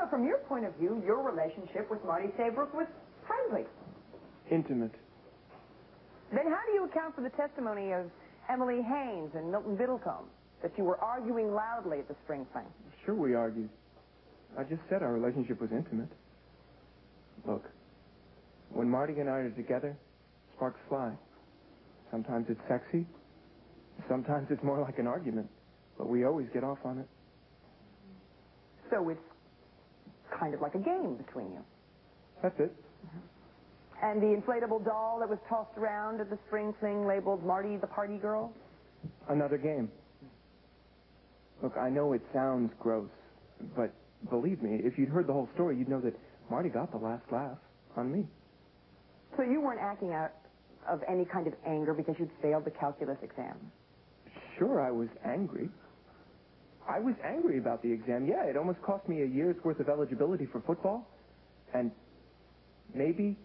So from your point of view, your relationship with Marty Saybrook was friendly. Intimate. Then how do you account for the testimony of Emily Haynes and Milton Biddlecombe, that you were arguing loudly at the spring fling? Sure we argued. I just said our relationship was intimate. Look, when Marty and I are together, sparks fly. Sometimes it's sexy. Sometimes it's more like an argument. But we always get off on it. So it's kind of like a game between you. That's it. And the inflatable doll that was tossed around at the spring fling labeled Marty the Party Girl? Another game. Look, I know it sounds gross, but believe me, if you'd heard the whole story, you'd know that Marty got the last laugh on me. So you weren't acting out of any kind of anger because you'd failed the calculus exam? Sure, I was angry. I was angry about the exam. Yeah, it almost cost me a year's worth of eligibility for football. And maybe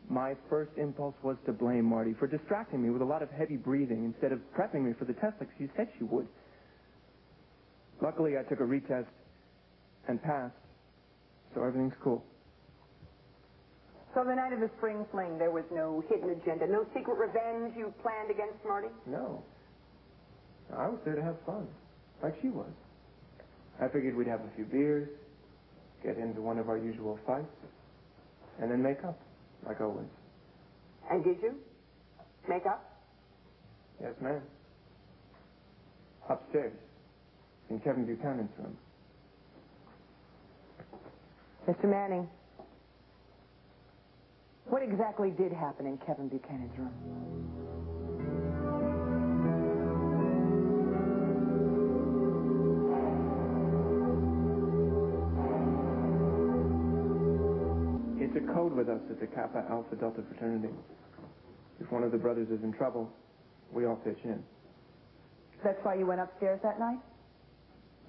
my first impulse was to blame Marty for distracting me with a lot of heavy breathing instead of prepping me for the test like she said she would. Luckily, I took a retest and passed, so everything's cool. So the night of the spring fling, there was no hidden agenda, no secret revenge you planned against Marty? No. I was there to have fun, like she was. I figured we'd have a few beers, get into one of our usual fights, and then make up, like always. And did you? Make up? Yes, ma'am. Upstairs, in Kevin Buchanan's room. Mr. Manning, what exactly did happen in Kevin Buchanan's room? It's a code with us at the Kappa Alpha Delta fraternity. If one of the brothers is in trouble, we all pitch in. That's why you went upstairs that night?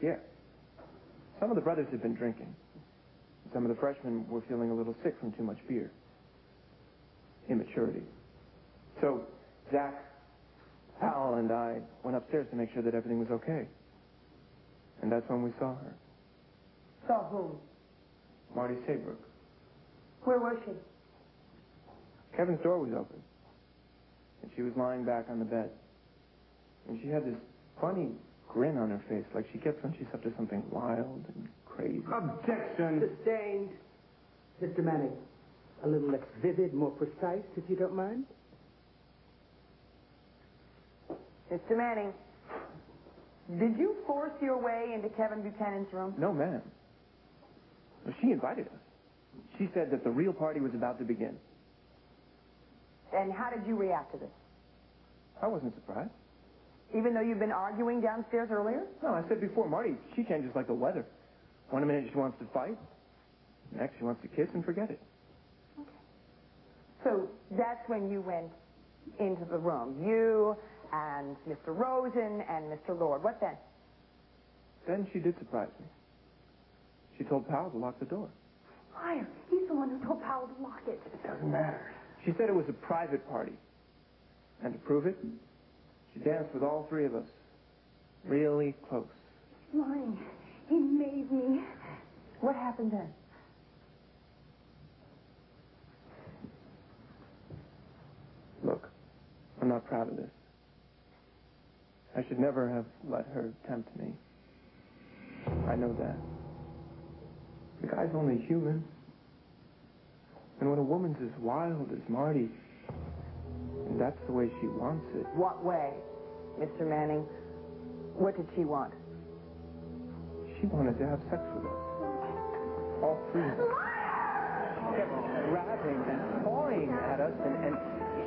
Yeah. Some of the brothers had been drinking. Some of the freshmen were feeling a little sick from too much beer. Immaturity. So, Zach, Hal, and I went upstairs to make sure that everything was okay. And that's when we saw her. Saw whom? Marty Saybrook. Where was she? Kevin's door was open. And she was lying back on the bed. And she had this funny grin on her face, like she gets when she's up to something wild and crazy. Objection. Sustained. Mr. Manning, a little less vivid, more precise, if you don't mind. Mr. Manning, did you force your way into Kevin Buchanan's room? No, ma'am. Well, she invited us. She said that the real party was about to begin. And how did you react to this? I wasn't surprised. Even though you've been arguing downstairs earlier? No, I said before, Marty, she changes like the weather. One minute she wants to fight. Next she wants to kiss and forget it. Okay. So that's when you went into the room. You and Mr. Rosen and Mr. Lord. What then? Then she did surprise me. She told Powell to lock the door. Liar. He's the one who told Powell to lock it. It doesn't matter. She said it was a private party. And to prove it, she danced with all three of us. Really close. He's lying. He made me. What happened then? Look, I'm not proud of this. I should never have let her tempt me. I know that. The guy's only human. And when a woman's as wild as Marty, and that's the way she wants it. What way, Mr. Manning? What did she want? She wanted to have sex with us. All three of us. She kept grabbing and pawing at us, and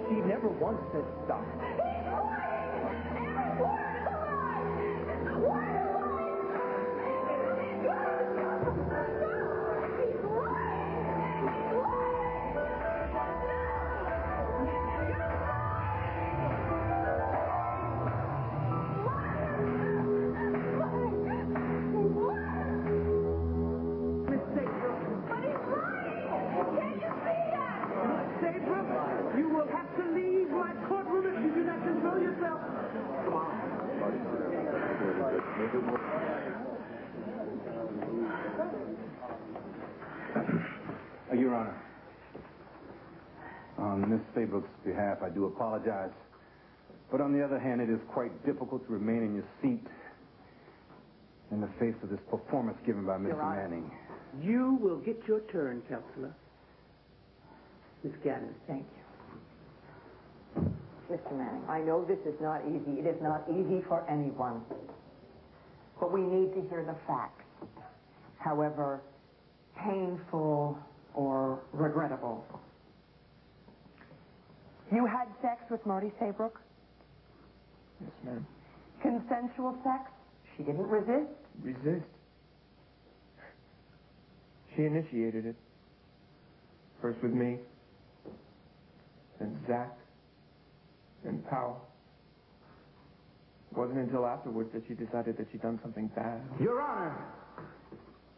she never once said stop. You will have to leave my courtroom if you do not control yourself. On Miss Saybrook's behalf, I do apologize. But on the other hand, it is quite difficult to remain in your seat in the face of this performance given by Mr. Manning. You will get your turn, Counselor. Miss Gannon. Thank you. Mr. Manning, I know this is not easy. It is not easy for anyone. But we need to hear the facts, however painful or regrettable. You had sex with Marty Saybrook? Yes, ma'am. Consensual sex? She didn't resist? Resist? She initiated it. First with me, then Zach, then Powell. It wasn't until afterwards that she decided that she'd done something bad. Your Honor!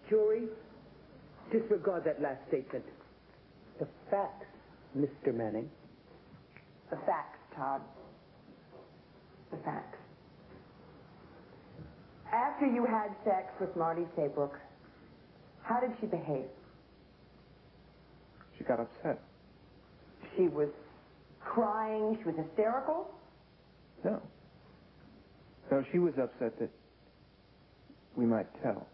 Jury, disregard that last statement. The facts, Mr. Manning. The facts, Todd. The facts. After you had sex with Marty Saybrook, how did she behave? She got upset. She was crying? She was hysterical? No. No, she was upset that we might tell.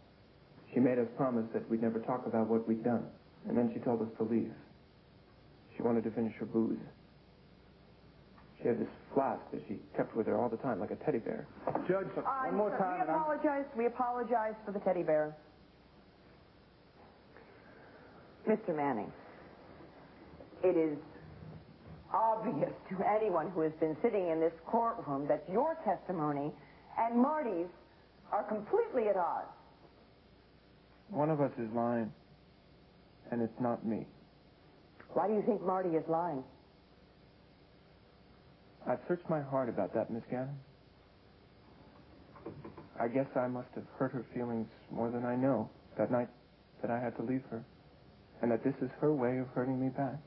She made us promise that we'd never talk about what we'd done. And then she told us to leave. She wanted to finish her booze. She had this flask that she kept with her all the time, like a teddy bear. Judge, one more time. We apologize for the teddy bear. Mr. Manning, it is obvious to anyone who has been sitting in this courtroom that your testimony and Marty's are completely at odds. One of us is lying, and it's not me. Why do you think Marty is lying? I've searched my heart about that, Miss Gannon. I guess I must have hurt her feelings more than I know that night that I had to leave her, and that this is her way of hurting me back.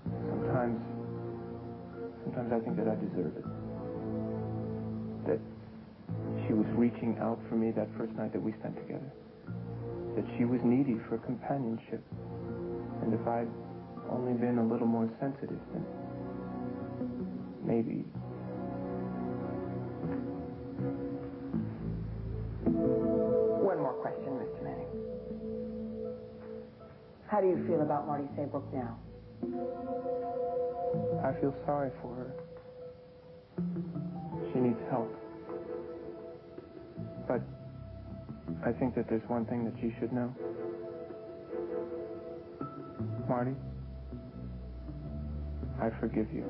Sometimes I think that I deserve it. That she was reaching out for me that first night that we spent together. That she was needy for companionship. And if I'd only been a little more sensitive, then maybe. One more question, Mr. Manning. How do you feel about Marty Saybrook now? I feel sorry for her. She needs help. But I think that there's one thing that she should know. Marty, I forgive you.